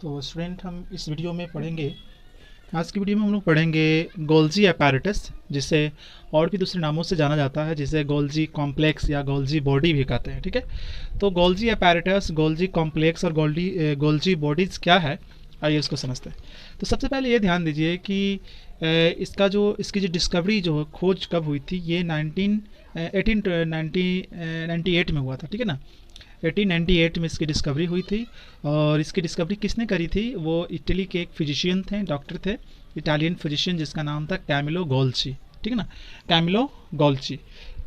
तो स्टूडेंट हम इस वीडियो में पढ़ेंगे, आज की वीडियो में हम लोग पढ़ेंगे गोल्जी अपैरेटस, जिसे और भी दूसरे नामों से जाना जाता है, जिसे गोल्जी कॉम्प्लेक्स या गोल्जी बॉडी भी कहते हैं। ठीक है, तो गोल्जी अपैरेटस, गोल्जी कॉम्प्लेक्स और गोल्जी बॉडीज़ क्या है, आइए उसको समझते हैं। तो सबसे पहले ये ध्यान दीजिए कि इसकी जो डिस्कवरी जो खोज कब हुई थी, ये 1898 में हुआ था। ठीक है ना, 1898 में इसकी डिस्कवरी हुई थी। और इसकी डिस्कवरी किसने करी थी? वो इटली के एक फिजिशियन थे, डॉक्टर थे, इटालियन फिजिशियन, जिसका नाम था कैमिलो गोल्ची। ठीक है ना, कैमिलो गोल्ची।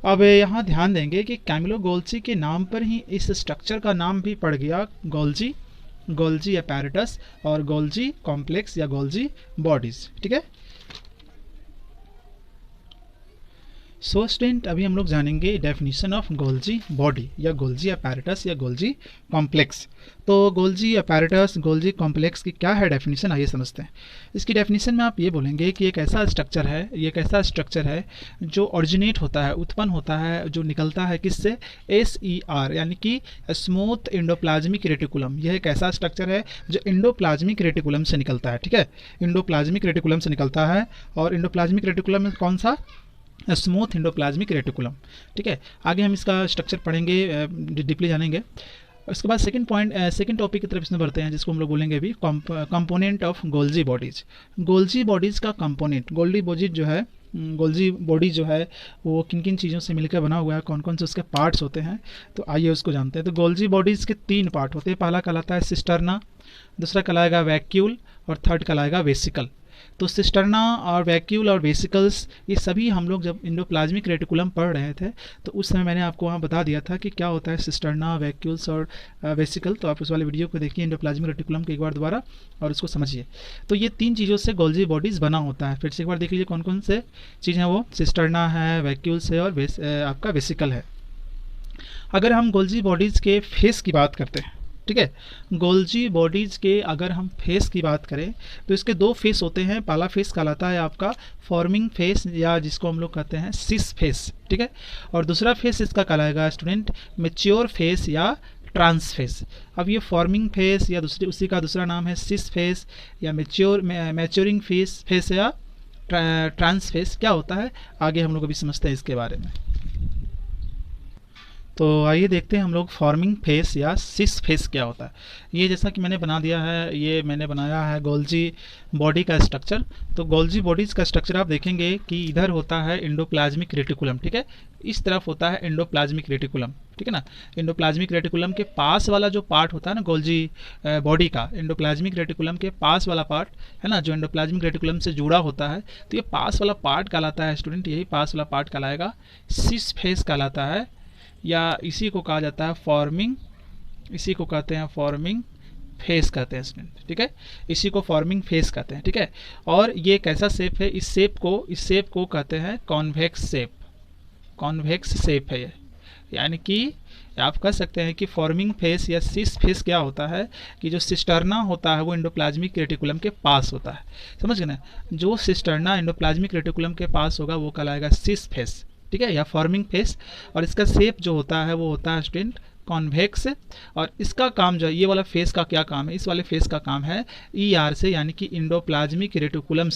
अब यहाँ ध्यान देंगे कि कैमिलो गोल्ची के नाम पर ही इस स्ट्रक्चर का नाम भी पड़ गया गोल्जी, गोल्जी अपैरेटस और गोल्जी कॉम्प्लेक्स या गोल्जी बॉडीज। ठीक है, सो स्टूडेंट अभी हम लोग जानेंगे डेफिनेशन ऑफ गोल्जी बॉडी या गोल्जी अपैरेटस या गोल्जी कॉम्प्लेक्स। तो गोल्जी अपैरेटस, गोल्जी कॉम्प्लेक्स की क्या है डेफिनेशन, आइए समझते हैं। इसकी डेफिनेशन में आप ये बोलेंगे कि एक ऐसा स्ट्रक्चर है, ये एक ऐसा स्ट्रक्चर है जो ऑरिजिनेट होता है, उत्पन्न होता है, जो निकलता है किससे? SER यानी कि स्मूथ एंडोप्लाज्मिक रेटिकुलम। यह एक ऐसा स्ट्रक्चर है जो एंडोप्लाज्मिक रेटिकुलम से निकलता है। ठीक है, एंडोप्लाज्मिक रेटिकुलम से निकलता है। और एंडोप्लाज्मिक रेटिकुलम में कौन सा? Smooth endoplasmic reticulum. ठीक है, आगे हम इसका स्ट्रक्चर पढ़ेंगे, डीपली जानेंगे। उसके बाद सेकंड टॉपिक की तरफ इसमें बढ़ते हैं, जिसको हम लोग बोलेंगे अभी component of Golgi bodies. Golgi bodies का कंपोनेंट, गोल्जी बॉडीज जो है, गोल्जी बॉडी जो है वो किन किन चीज़ों से मिलकर बना हुआ है, कौन कौन से उसके पार्ट्स होते हैं, तो आइए उसको जानते हैं। तो गोल्जी बॉडीज़ के 3 पार्ट होते हैं। पहला कहलाता है सिस्टर्ना, दूसरा कहलाएगा वैक्यूल और थर्ड कहलाएगा वेसिकल। तो सिस्टर्ना और वैक्यूल और वेसिकल्स, ये सभी हम लोग जब एंडोप्लाज्मिक रेटिकुलम पढ़ रहे थे तो उस समय मैंने आपको वहाँ बता दिया था कि क्या होता है सिस्टर्ना, वैक्यूल्स और वेसिकल। तो आप उस वाले वीडियो को देखिए एंडोप्लाज्मिक रेटिकुलम के एक बार दोबारा और उसको समझिए। तो ये 3 चीज़ों से गोल्जी बॉडीज़ बना होता है। फिर से एक बार देख लीजिए कौन कौन से चीज़ हैं, वो सिस्टर्ना है, वैक्यूल्स है और आपका वेसिकल है। अगर हम गोल्जी बॉडीज़ के फेस की बात करते हैं, ठीक है, गोल्जी बॉडीज़ के अगर हम फेस की बात करें तो इसके 2 फेस होते हैं। पहला फेस कहलाता है आपका फॉर्मिंग फेस या जिसको हम लोग कहते हैं सिस फेस। ठीक है, और दूसरा फेस इसका कहलाएगा स्टूडेंट मैच्योर फेस या ट्रांस फेस। अब ये फॉर्मिंग फेस या उसी का दूसरा नाम है सिस फेस या मैच्योरिंग फेस या ट्रांस फेस। क्या होता है आगे हम लोग अभी समझते हैं इसके बारे में। तो आइए देखते हैं हम लोग फॉर्मिंग फेस या सिस फेस क्या होता है। ये जैसा कि मैंने बना दिया है, ये मैंने बनाया है गोल्जी बॉडी का स्ट्रक्चर। तो गोल्जी बॉडीज़ का स्ट्रक्चर आप देखेंगे कि इधर होता है एंडोप्लाज्मिक रेटिकुलम। ठीक है, इस तरफ होता है एंडोप्लाज्मिक रेटिकुलम। ठीक है ना, एंडोप्लाज्मिक रेटिकुलम के पास वाला जो पार्ट होता है ना गोल्जी बॉडी का, एंडोप्लाज्मिक रेटिकुलम के पास वाला पार्ट है ना, जो एंडोप्लाज्मिक रेटिकुलम से जुड़ा होता है, तो ये पास वाला पार्ट कहलाता है स्टूडेंट, यही पास वाला पार्ट कहलाएगा सिस फेस कहलाता है, या इसी को कहा जाता है फॉर्मिंग, इसी को कहते हैं फॉर्मिंग फेस कहते हैं स्टूडेंट। ठीक है, इसी को फॉर्मिंग फेस कहते हैं। ठीक है, और ये कैसा शेप है? इस शेप को कहते हैं कॉन्वेक्स शेप, कॉन्वेक्स शेप है ये। यानी कि आप कह सकते हैं कि फॉर्मिंग फेस या सिस फेस क्या होता है कि जो सिस्टर्ना होता है वो एंडोप्लाज्मिक रेटिकुलम के पास होता है। समझ गए ना, जो सिस्टर्ना एंडोप्लाज्मिक रेटिकुलम के पास होगा वो कहलाएगा सिस फेस। ठीक है, या फॉर्मिंग फेस। और इसका शेप जो होता है वो होता है स्टूडेंट कॉन्वेक्स। और इसका काम जो है, ये वाला फेस का क्या काम है? इस वाले फेस का काम है ER से, यानी कि एंडोप्लाज्मिक रेटिकुलम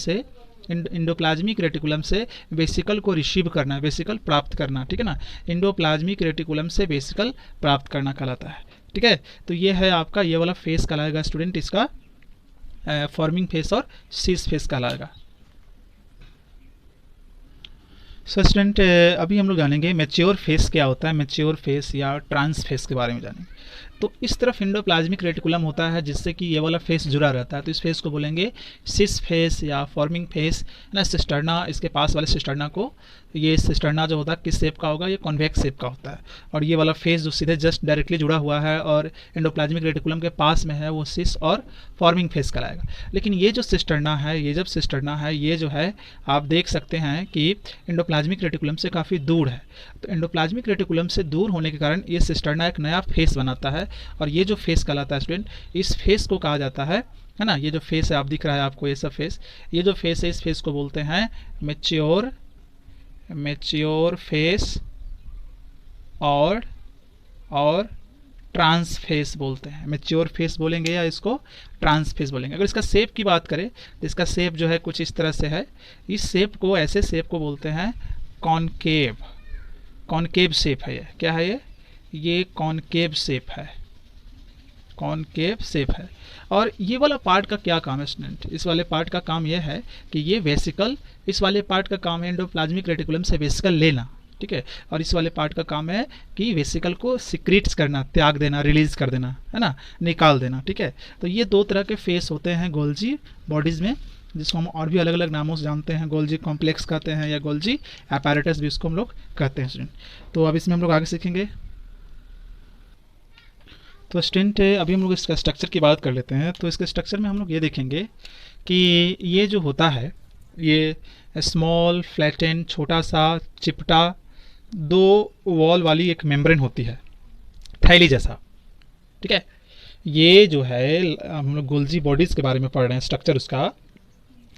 से वेसिकल को रिसीव करना, वेसिकल प्राप्त करना। ठीक है ना, एंडोप्लाज्मिक रेटिकुलम से वेसिकल प्राप्त करना कहलाता है। ठीक है, तो ये है आपका ये वाला फेस कहलाएगा स्टूडेंट, इसका फॉर्मिंग फेस और सिस फेस कहलाएगा। सो स्टूडेंट अभी हम लोग जानेंगे मैच्योर फेस क्या होता है, मैच्योर फेस या ट्रांस फेस के बारे में जानेंगे। तो इस तरफ एंडोप्लाज्मिक रेटिकुलम होता है जिससे कि ये वाला फेस जुड़ा रहता है, तो इस फेस को बोलेंगे सिस फेस या फॉर्मिंग फेस ना। सिस्टर्ना, इसके पास वाले सिस्टर्ना को, ये सिस्टर्ना जो होता है किस शेप का होगा? ये कॉन्वेक्स शेप का होता है। और ये वाला फेस जो सीधे जस्ट डायरेक्टली जुड़ा हुआ है और एंडोप्लाज्मिक रेटिकुलम के पास में है वो सिस और फॉर्मिंग फेस कहलाएगा। लेकिन ये जो सिस्टर्ना है, ये जो है आप देख सकते हैं कि एंडोप्लाज्मिक रेटिकुलम से काफ़ी दूर है। तो एंडोप्लाज्मिक रेटिकुलम से दूर होने के कारण ये सिस्टर्ना एक नया फेस बनाता है, और ये जो फेस कहलाता है स्टूडेंट, इस फेस को कहा जाता है ना, ये जो फेस है आप दिख रहा है आपको, ये सब फेस, ये जो फेस है इस फेस को बोलते हैं मैच्योर फेस और ट्रांसफेस बोलते हैं। मैच्योर फेस बोलेंगे या इसको ट्रांसफेस बोलेंगे। अगर इसका शेप की बात करें तो इसका शेप जो है कुछ इस तरह से है। इस शेप को, ऐसे शेप को बोलते हैं कॉनकेव। कॉनकेव शेप है ये। क्या है ये कॉनकेव शेप है, कॉनकेव शेप है। और ये वाला पार्ट का क्या काम है स्टूडेंट? इस वाले पार्ट का काम ये है कि ये वेसिकल, इस वाले पार्ट का काम है एंडोप्लाज्मिक रेटिकुलम से वेसिकल लेना, ठीक है। और इस वाले पार्ट का काम है कि वेसिकल को सिक्रीट्स करना, त्याग देना, रिलीज कर देना, है ना, निकाल देना, ठीक है। तो ये दो तरह के फेस होते हैं गोल्जी बॉडीज़ में, जिसको हम और भी अलग अलग नामों से जानते हैं। गोल्जी कॉम्प्लेक्स कहते हैं या गोल्जी अपैरेटस भी इसको हम लोग कहते हैं स्टूडेंट। तो अब इसमें हम लोग आगे सीखेंगे। तो स्टूडेंट अभी हम लोग इसका स्ट्रक्चर की बात कर लेते हैं। तो इसके स्ट्रक्चर में हम लोग ये देखेंगे कि ये जो होता है, ये स्मॉल फ्लैटेन, छोटा सा चिपटा, दो वॉल वाली एक मेम्ब्रेन होती है, थैली जैसा, ठीक है। ये जो है हम लोग गोल्जी बॉडीज़ के बारे में पढ़ रहे हैं, स्ट्रक्चर उसका।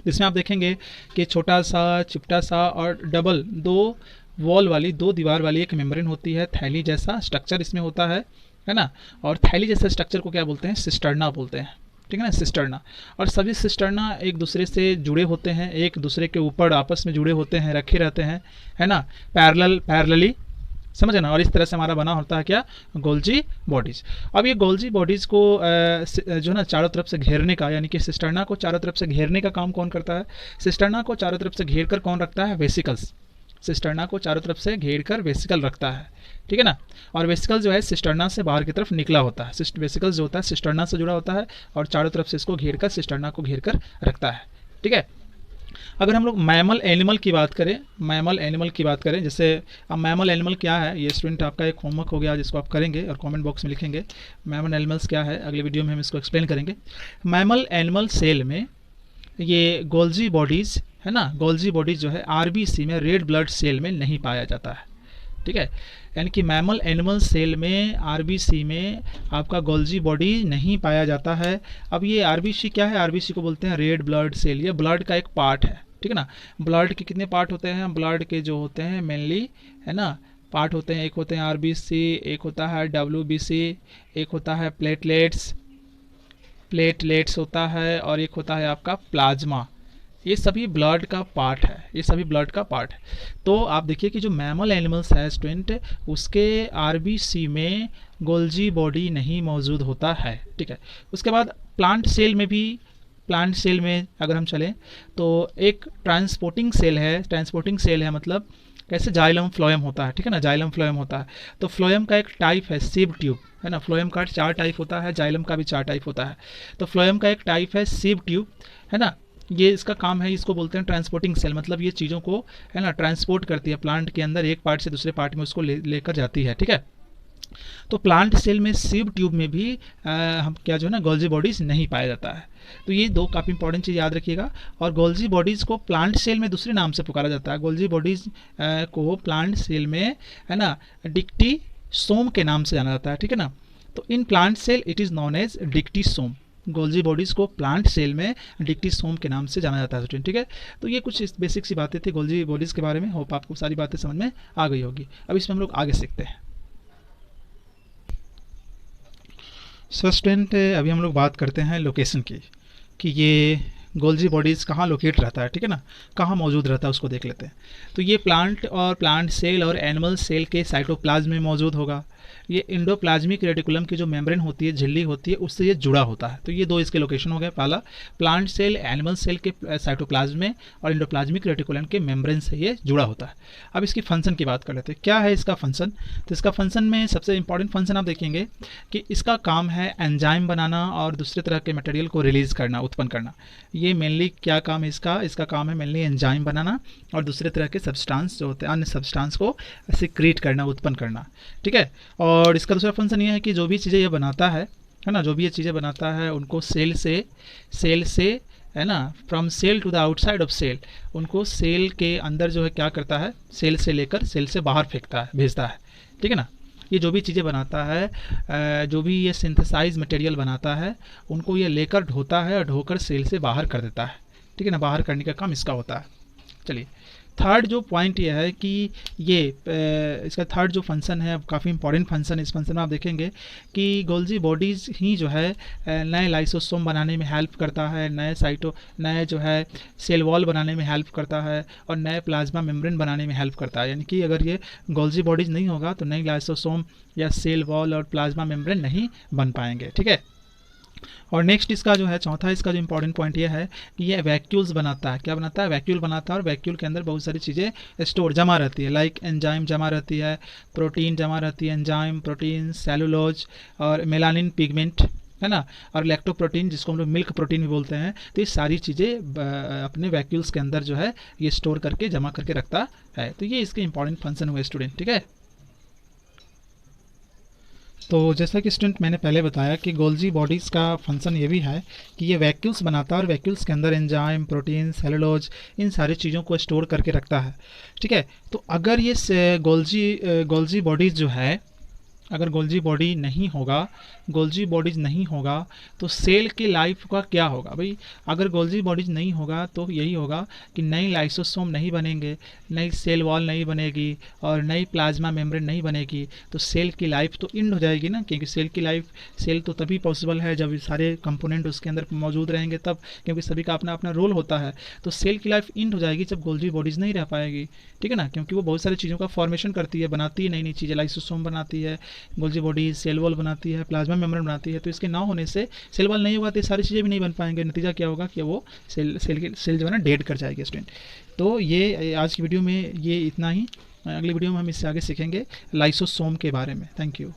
इसमें आप देखेंगे कि छोटा सा, चिपटा सा और डबल, दो वॉल वाली, दो दीवार वाली एक मेम्ब्रेन होती है, थैली जैसा स्ट्रक्चर इसमें होता है ना। और थैली जैसे स्ट्रक्चर को क्या बोलते हैं? सिस्टर्ना बोलते हैं, ठीक है ना, सिस्टर्ना। और सभी सिस्टर्ना एक दूसरे से जुड़े होते हैं, एक दूसरे के ऊपर आपस में जुड़े होते हैं, रखे रहते हैं, है ना, पैरेलली, समझे ना। और इस तरह से हमारा बना होता है क्या? Golgi bodies. अब ये गोल्जी बॉडीज़ को जो ना चारों तरफ से घेरने का, यानी कि सिस्टर्ना को चारों तरफ से घेरने का काम कौन करता है? सिस्टर्ना को चारों तरफ से घेर कर कौन रखता है? वेसिकल्स। सिस्टर्ना को चारों तरफ से घेर कर वेसिकल रखता है, ठीक है ना। और वेसिकल जो है सिस्टर्ना से बाहर की तरफ निकला होता है। वेसिकल जो होता है सिस्टर्ना से जुड़ा होता है और चारों तरफ से इसको घेर कर, सिस्टर्ना को घेर कर रखता है, ठीक है। अगर हम लोग मैमल एनिमल की बात करें, मैमल एनिमल की बात करें, जैसे अब मैमल एनिमल क्या है, ये स्टूडेंट आपका एक होमवर्क हो गया जिसको आप करेंगे और कमेंट बॉक्स में लिखेंगे मैमल एनिमल्स क्या है। अगले वीडियो में हम इसको एक्सप्लेन करेंगे। मैमल एनिमल सेल में ये गोल्जी बॉडीज़ है ना, गोल्जी बॉडीज जो है आरबीसी में, रेड ब्लड सेल में नहीं पाया जाता है, ठीक है। यानी कि मैमल एनिमल सेल में, आरबीसी में आपका गोल्जी बॉडी नहीं पाया जाता है। अब ये आरबीसी क्या है? आरबीसी को बोलते हैं रेड ब्लड सेल। ये ब्लड का एक पार्ट है, ठीक है ना। ब्लड के कितने पार्ट होते हैं? ब्लड के जो होते हैं मेनली, है ना, पार्ट होते हैं। एक होते हैं आरबीसी, एक होता है डब्ल्यूबीसी, एक होता है प्लेटलेट्स होता है, और एक होता है आपका प्लाज्मा। ये सभी ब्लड का पार्ट है, ये सभी ब्लड का पार्ट है। तो आप देखिए कि जो मैमल एनिमल्स है स्टूडेंट, उसके आरबीसी में गोल्जी बॉडी नहीं मौजूद होता है, ठीक है। उसके बाद प्लांट सेल में भी, प्लांट सेल में अगर हम चलें तो एक ट्रांसपोर्टिंग सेल है। ट्रांसपोर्टिंग सेल है मतलब कैसे? जाइलम फ्लोएम होता है, ठीक है ना, जाइलम फ्लोएम होता है। तो फ्लोएम का एक टाइप है सीव ट्यूब, है ना। फ्लोएम का 4 टाइप होता है, जाइलम का भी 4 टाइप होता है। तो फ्लोएम का एक टाइप है सीव ट्यूब, है ना। ये इसका काम है, इसको बोलते हैं ट्रांसपोर्टिंग सेल। मतलब ये चीज़ों को, है ना, ट्रांसपोर्ट करती है प्लांट के अंदर, एक पार्ट से दूसरे पार्ट में उसको लेकर जाती है, ठीक है। तो प्लांट सेल में, सीव ट्यूब में भी हम क्या जो है ना, गोल्जी बॉडीज़ नहीं पाया जाता है। तो ये दो काफ़ी इंपॉर्टेंट चीज़ याद रखिएगा। और गोल्जी बॉडीज़ को प्लांट सेल में दूसरे नाम से पुकारा जाता है। गोल्जी बॉडीज़ को प्लांट सेल में, है ना, डिक्टीसोम के नाम से जाना जाता है, ठीक है ना। तो in plant cell it is known as dictyosome. Golgi bodies को प्लांट सेल में डिक्टीसोम के नाम से जाना जाता है, ठीक है। तो ये कुछ बेसिक सी बातें थी गोल्जी बॉडीज़ के बारे में। होप आपको सारी बातें समझ में आ गई होगी। अब इसमें हम लोग आगे सीखते हैं। सो स्टूडेंट अभी हम लोग बात करते हैं लोकेशन की, कि ये गोल्जी बॉडीज़ कहाँ लोकेट रहता है, ठीक है ना, कहाँ मौजूद रहता है, उसको देख लेते हैं। तो ये प्लांट और प्लांट सेल और एनिमल सेल के साइटोप्लाज्म में मौजूद होगा। ये इंडोप्लाज्मिक रेटिकुलम की जो मेम्ब्रेन होती है, झिल्ली होती है, उससे ये जुड़ा होता है। तो ये दो इसके लोकेशन हो गए। पहला प्लांट सेल एनिमल सेल के साइटोप्लाज्म में, और इंडोप्लाज्मिक रेटिकुलम के मेम्ब्रेन से ये जुड़ा होता है। अब इसकी फंक्शन की बात कर लेते हैं, क्या है इसका फंक्शन। तो इसका फंक्शन में सबसे इंपॉर्टेंट फंक्शन आप देखेंगे कि इसका काम है एंजाइम बनाना और दूसरे तरह के मटेरियल को रिलीज करना, उत्पन्न करना। ये मेनली क्या काम है इसका? इसका काम है मेनली एंजाइम बनाना और दूसरे तरह के सब्सटेंस जो होते हैं, अन्य सब्सटेंस को सिक्रीट करना, उत्पन्न करना, ठीक है। और इसका दूसरा फंक्शन ये है कि जो भी चीज़ें ये बनाता है ना, जो भी ये चीज़ें बनाता है उनको सेल से, है ना, from cell to the outside of cell, उनको सेल के अंदर जो है क्या करता है, सेल से लेकर सेल से बाहर फेंकता है, भेजता है, ठीक है ना। ये जो भी चीज़ें बनाता है, जो भी ये सिंथेसाइज मटेरियल बनाता है, उनको ये लेकर ढोता है और ढोकर सेल से बाहर कर देता है, ठीक है ना। बाहर करने का काम इसका होता है। चलिए थर्ड जो पॉइंट ये है कि ये इसका थर्ड जो फंक्शन है काफ़ी इंपॉर्टेंट फंक्शन है। इस फंक्शन में आप देखेंगे कि गोल्जी बॉडीज़ ही जो है नए लाइसोसोम बनाने में हेल्प करता है, नए जो है सेल वॉल बनाने में हेल्प करता है और नए प्लाज्मा मेम्ब्रेन बनाने में हेल्प करता है। यानी कि अगर ये गोल्जी बॉडीज़ नहीं होगा तो नई लाइसोसोम या सेल वॉल और प्लाज्मा मेम्ब्रेन नहीं बन पाएंगे। ठीक है। और नेक्स्ट इसका जो है चौथा इसका जो इंपॉर्टेंट पॉइंट ये है कि ये वैक्यूल्स बनाता है। क्या बनाता है? वैक्यूल बनाता है। और वैक्यूल के अंदर बहुत सारी चीज़ें स्टोर जमा रहती है, लाइक एंजाइम जमा रहती है, प्रोटीन जमा रहती है, एंजाइम, प्रोटीन, सेलुलोज और मेलानिन पिगमेंट, है ना, और लैक्टोप्रोटीन जिसको हम लोग मिल्क प्रोटीन भी बोलते हैं। तो ये सारी चीज़ें अपने वैक्यूल्स के अंदर जो है ये स्टोर करके जमा करके रखता है। तो ये इसके इंपॉर्टेंट फंक्शन हुए स्टूडेंट। ठीक है। तो जैसा कि स्टूडेंट मैंने पहले बताया कि गोल्जी बॉडीज़ का फंक्शन ये भी है कि ये वैक्यूल्स बनाता है और वैक्यूल्स के अंदर एंजाइम, प्रोटीन, सेलुलोज इन सारी चीज़ों को स्टोर करके रखता है। ठीक है। तो अगर ये गोल्जी बॉडीज़ जो है, अगर गोल्जी बॉडीज़ नहीं होगा तो सेल की लाइफ का क्या होगा भाई? अगर गोल्जी बॉडीज़ नहीं होगा तो यही होगा कि नई लाइसोसोम नहीं बनेंगे, नई सेल वॉल नहीं बनेगी और नई प्लाज्मा मेम्ब्रेन नहीं बनेगी। तो सेल की लाइफ तो एंड हो जाएगी ना, क्योंकि सेल तो तभी पॉसिबल है जब सारे कंपोनेंट उसके अंदर मौजूद रहेंगे तब, क्योंकि सभी का अपना अपना रोल होता है। तो सेल की लाइफ एंड हो जाएगी जब गोल्जी बॉडीज़ नहीं रह पाएगी। ठीक है ना, क्योंकि वो बहुत सारी चीज़ों का फॉर्मेशन करती है, बनाती है नई नई चीज़ें, लाइसोसोम बनाती है, गोल्जी बॉडी सेल वॉल बनाती है, प्लाज्मा मेम्ब्रेन बनाती है। तो इसके ना होने से सेल वॉल नहीं होगा तो ये सारी चीज़ें भी नहीं बन पाएंगे। नतीजा क्या होगा कि वो सेल जो है ना डेड कर जाएगी स्टूडेंट। तो ये आज की वीडियो में ये इतना ही। अगली वीडियो में हम इससे आगे सीखेंगे लाइसोसोम के बारे में। Thank you.